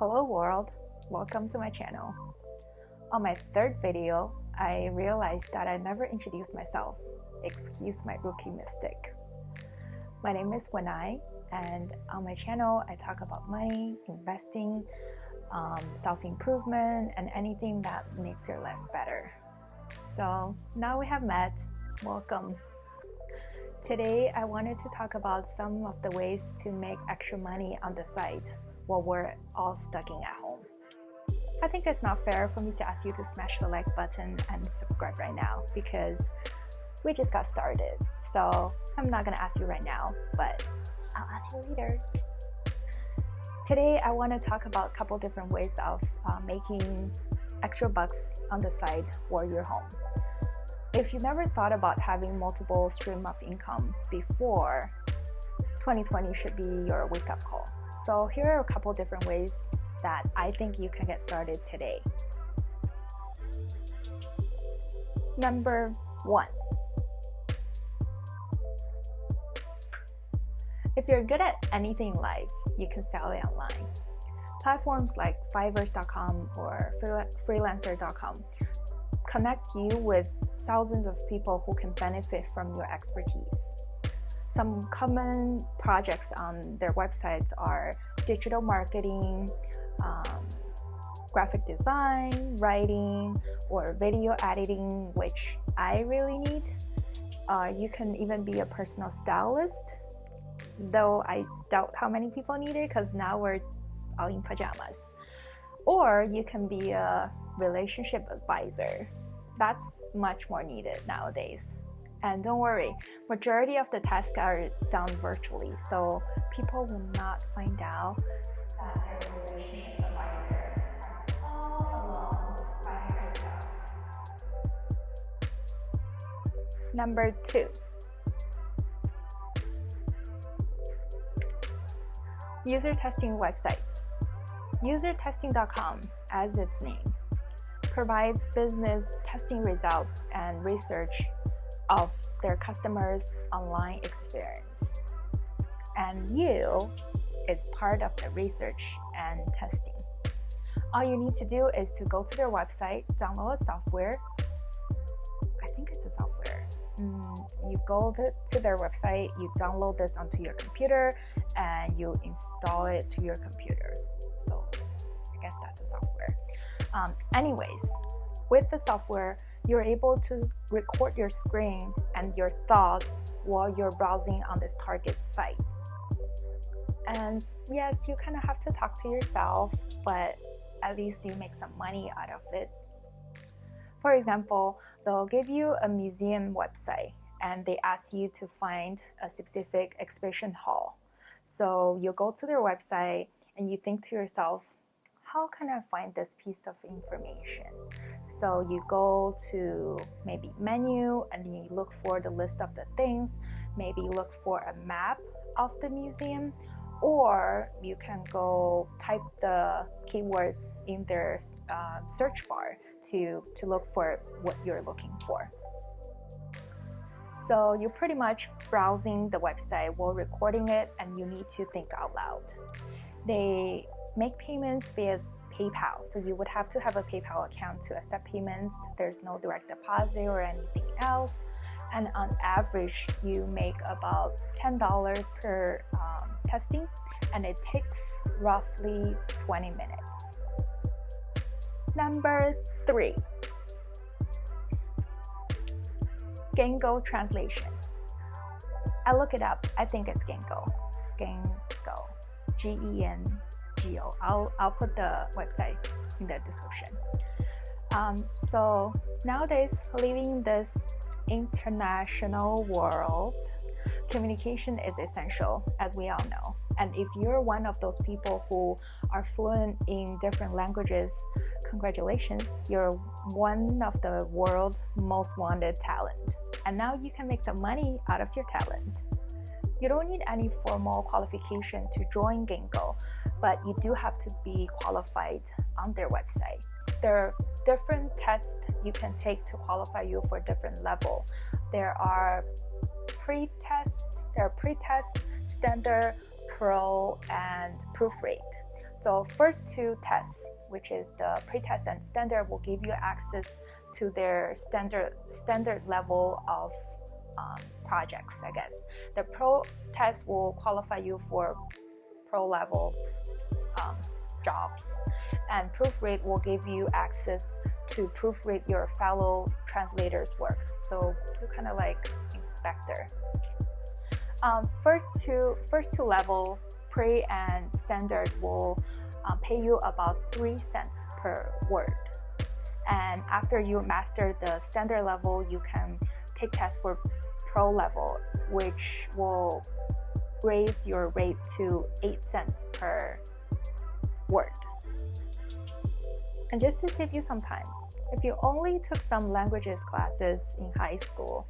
Hello world, welcome to my channel. On my third video, I realized that I never introduced myself. Excuse my rookie mistake. My name is Wenai, and on my channel I talk about money, investing, self-improvement, and anything that makes your life better. So now we have met. Welcome. Today I wanted to talk about some of the ways to make extra money on the side while we're all stuck in at home. I think it's not fair for me to ask you to smash the like button and subscribe right now because we just got started. So I'm not gonna ask you right now, but I'll ask you later. Today I want to talk about a couple different ways of making extra bucks on the side while you're home. If you never thought about having multiple streams of income before, 2020 should be your wake-up call. So here are a couple different ways that I think you can get started today. Number 1. If you're good at anything in life, you can sell it online. Platforms like Fiverr.com or Freelancer.com connects you with thousands of people who can benefit from your expertise. Some common projects on their websites are digital marketing, graphic design, writing, or video editing, which I really need. You can even be a personal stylist, though I doubt how many people need it because now we're all in pajamas. Or you can be a relationship advisor. That's much more needed nowadays. And don't worry, majority of the tasks are done virtually, so people will not find out that their relationship advisor are all alone by herself. Number 2. User testing websites. UserTesting.com, as its name, provides business testing results and research of their customers' online experience. And you is part of the research and testing. All you need to do is to go to their website, download a software. I think it's a software. You go to their website, you download this onto your computer, and you install it to your computer. So I guess that's a software. Anyways, with the software, you're able to record your screen and your thoughts while you're browsing on this target site. And yes, you kind of have to talk to yourself, but at least you make some money out of it. For example, they'll give you a museum website and they ask you to find a specific exhibition hall. So you go to their website and you think to yourself, how can I find this piece of information? So you go to maybe menu and you look for the list of the things, maybe look for a map of the museum, or you can go type the keywords in their search bar to look for what you're looking for. So you're pretty much browsing the website while recording it, and you need to think out loud. They make payments via PayPal, so you would have to have a PayPal account to accept payments. There's no direct deposit or anything else, and on average you make about $10 per testing, and it takes roughly 20 minutes. Number 3. Gengo Translation. I look it up. I think it's Gengo. Gengo. G-E-N-G-O. I'll put the website in the description. So nowadays, living in this international world, communication is essential, as we all know. And if you're one of those people who are fluent in different languages, congratulations, you're one of the world's most wanted talent. And now you can make some money out of your talent. You don't need any formal qualification to join Gengo, but you do have to be qualified on their website. There are different tests you can take to qualify you for different level. There are pre-test, standard, pro, and proofread. So first two tests, which is the pre-test and standard, will give you access to their standard level of projects, I guess. The pro test will qualify you for pro level jobs, and proofread will give you access to proofread your fellow translators' work. So you're kind of like inspector. First two level, pre and standard, will pay you about 3 cents per word. And after you master the standard level, you can take tests for pro level, which will raise your rate to 8 cents per word. And just to save you some time, if you only took some languages classes in high school,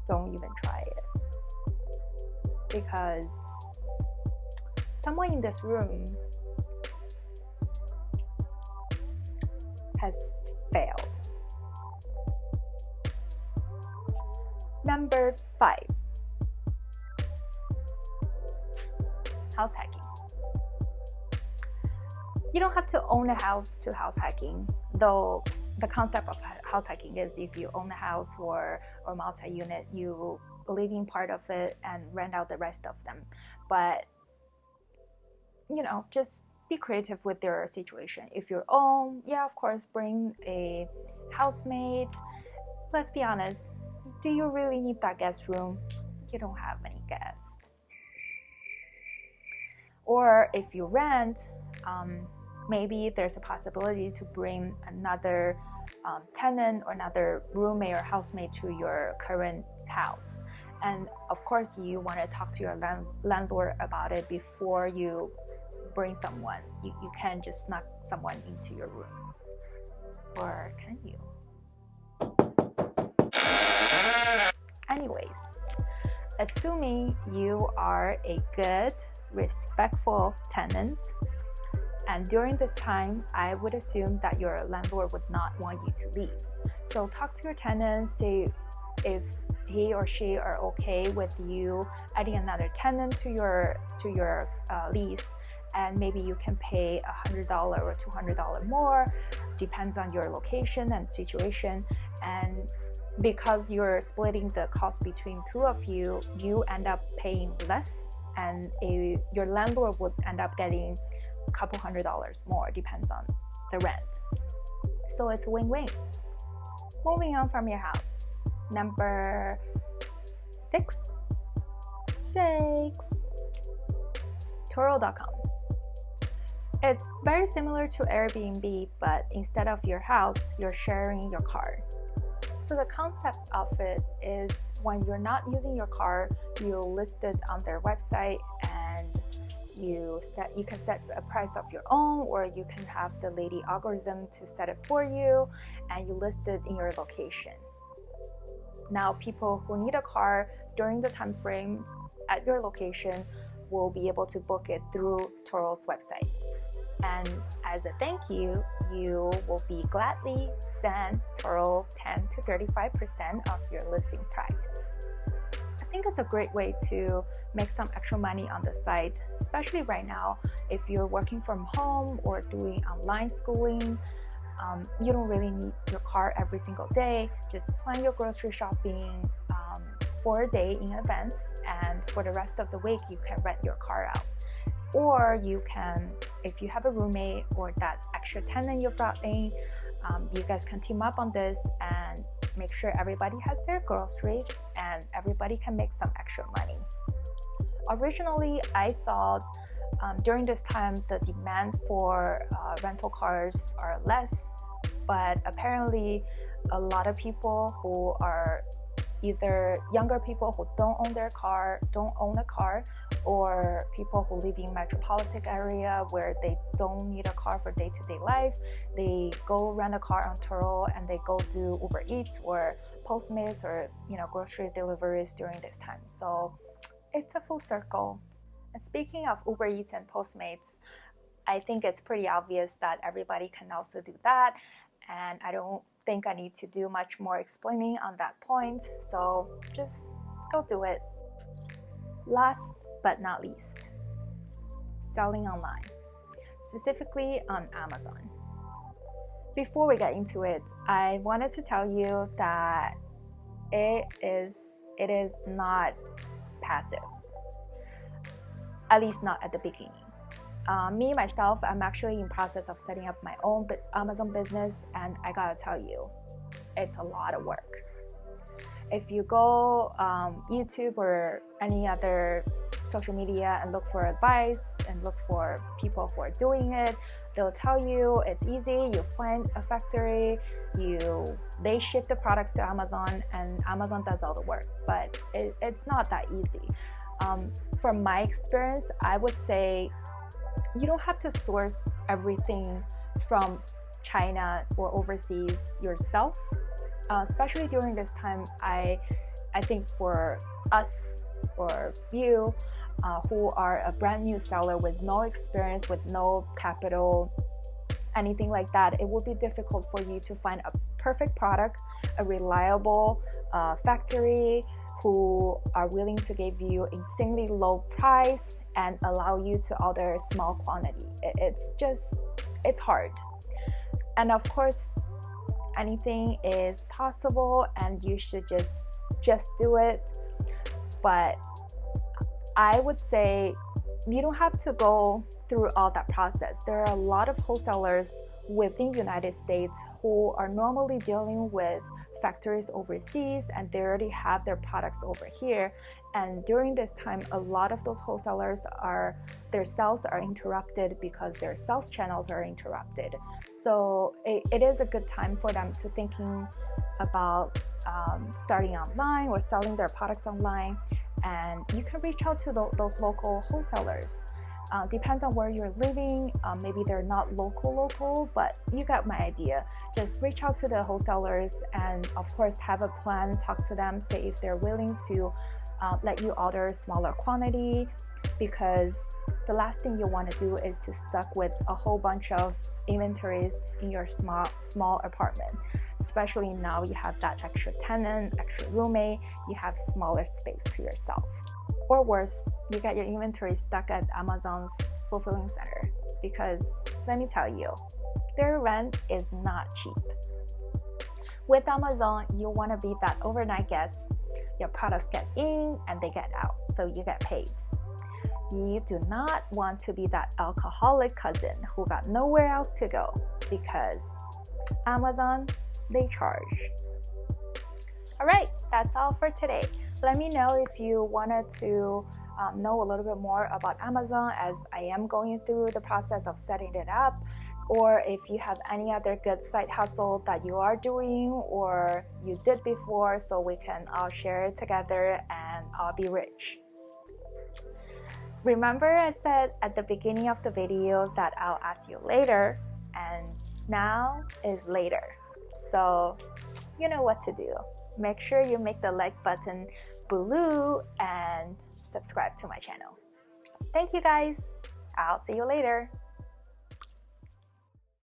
don't even try it. Because someone in this room has failed. Number 5, house hacking. You don't have to own a house to house hacking, though the concept of house hacking is if you own a house or multi-unit, you live in part of it and rent out the rest of them. But just be creative with your situation. If you're own, yeah, of course, bring a housemate. Let's be honest, do you really need that guest room? You don't have many guests. Or if you rent, maybe there's a possibility to bring another tenant or another roommate or housemate to your current house. And of course, you want to talk to your landlord about it before you bring someone. You can't just snuck someone into your room. Or can you? Anyways, assuming you are a good, respectful tenant, and during this time, I would assume that your landlord would not want you to leave. So talk to your tenant, see if he or she are okay with you adding another tenant to your lease, and maybe you can pay $100 or $200 more, depends on your location and situation. And because you're splitting the cost between two of you, you end up paying less, and your landlord would end up getting a couple $100 more, depends on the rent. So it's a win-win. Moving on from your house. Number 6. Turo.com. It's very similar to Airbnb, but instead of your house, you're sharing your car. So the concept of it is when you're not using your car, you list it on their website, and you can set a price of your own, or you can have the lady algorithm to set it for you, and you list it in your location. Now, people who need a car during the time frame at your location will be able to book it through Turo's website. And as a thank you, you will be gladly sent Turo 10 to 35% of your listing price. I think it's a great way to make some extra money on the site, especially right now if you're working from home or doing online schooling. You don't really need your car every single day. Just plan your grocery shopping for a day in advance, and for the rest of the week you can rent your car out. Or you can, if you have a roommate or that extra tenant you brought in, you guys can team up on this and make sure everybody has their groceries and everybody can make some extra money. Originally, I thought during this time the demand for rental cars are less, but apparently a lot of people who are either younger people who don't own a car, or people who live in metropolitan area where they don't need a car for day-to-day life, they go rent a car on Turo and they go do Uber Eats or Postmates or grocery deliveries during this time. So it's a full circle. And speaking of Uber Eats and Postmates, I think it's pretty obvious that everybody can also do that, and I don't think I need to do much more explaining on that point, so just go do it. Last but not least, selling online. specifically on Amazon. Before we get into it, I wanted to tell you that it is not passive, at least not at the beginning. Me, myself, I'm actually in process of setting up my own Amazon business, and I gotta tell you, it's a lot of work. If you go YouTube or any other social media and look for advice and look for people who are doing it, they'll tell you it's easy. You find a factory, they ship the products to Amazon, and Amazon does all the work. But it's not that easy. From my experience, I would say you don't have to source everything from China or overseas yourself. Especially during this time, I think for us or you who are a brand new seller with no experience, with no capital, anything like that, it will be difficult for you to find a perfect product, a reliable factory who are willing to give you insanely low price and allow you to order small quantity. It's hard. And of course, anything is possible and you should just do it. But I would say you don't have to go through all that process. There are a lot of wholesalers within the United States who are normally dealing with factories overseas, and they already have their products over here. And during this time, a lot of those wholesalers their sales are interrupted because their sales channels are interrupted. So it is a good time for them to thinking about starting online or selling their products online. And you can reach out to those local wholesalers. Depends on where you're living. Maybe they're not local, but you got my idea. Just reach out to the wholesalers and of course have a plan, talk to them, say if they're willing to let you order smaller quantity, because the last thing you want to do is to stuck with a whole bunch of inventories in your small apartment. Especially now you have that extra tenant, extra roommate, you have smaller space to yourself. Or worse, you get your inventory stuck at Amazon's fulfilling center, because let me tell you, their rent is not cheap. With Amazon, you want to be that overnight guest. Your products get in and they get out, so you get paid. You do not want to be that alcoholic cousin who got nowhere else to go, because Amazon, they charge. All right, that's all for today. Let me know if you wanted to know a little bit more about Amazon, as I am going through the process of setting it up, or if you have any other good side hustle that you are doing or you did before, so we can all share it together and all be rich. Remember, I said at the beginning of the video that I'll ask you later, and now is later. So you know what to do. Make sure you make the like button blue and subscribe to my channel. Thank you guys. I'll see you later.